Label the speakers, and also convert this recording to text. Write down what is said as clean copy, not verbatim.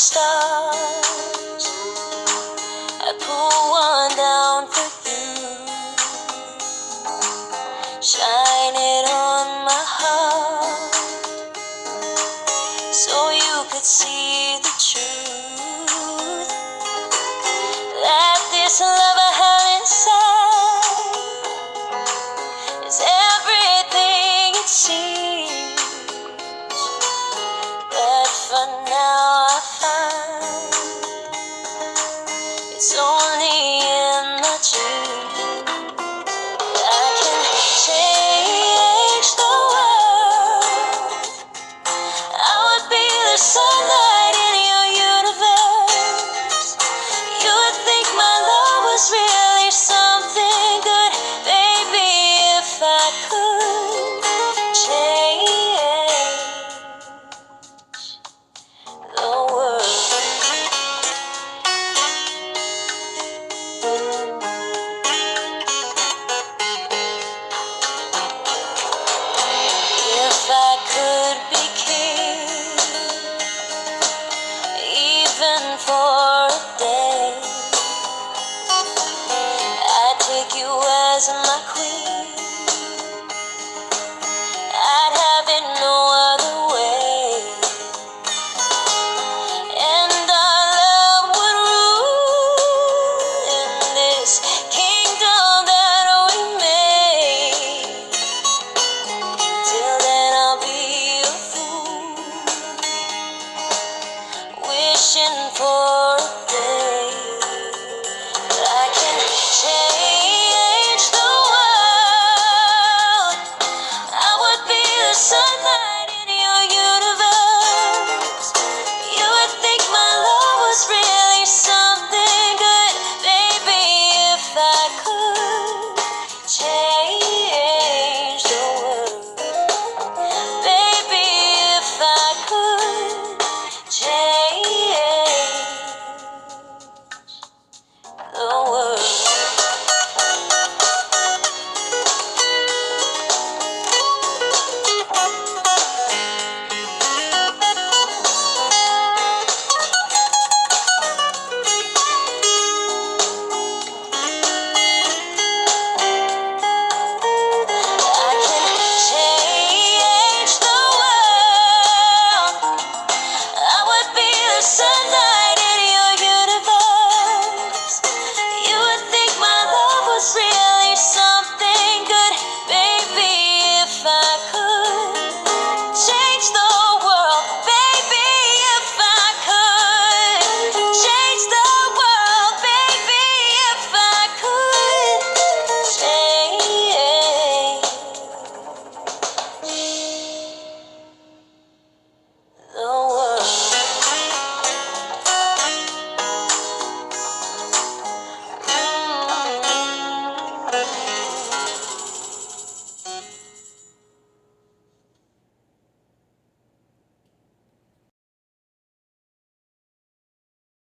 Speaker 1: stars, I pull one down for you, shine it on my heart, so you could see the truth, that this love I have inside is everything it seems, but for now I find it's only in my dreams. I can change the world. I would be the sunlight in your universe. You would think my love was really something good, baby, if I could change the world. If I could be king, even for a day, I'd take you as my queen. I'd have it no other way, and our love would rule in this kingdom that we made. Till then I'll be a fool, wishing for a day that I can change the world. I would be the sunlight in your universe. You would think my love was really something good, baby, if I could change the world. Baby, if I could change the world. I can change the world. I would be the sunlight in your universe. You would think my love was real.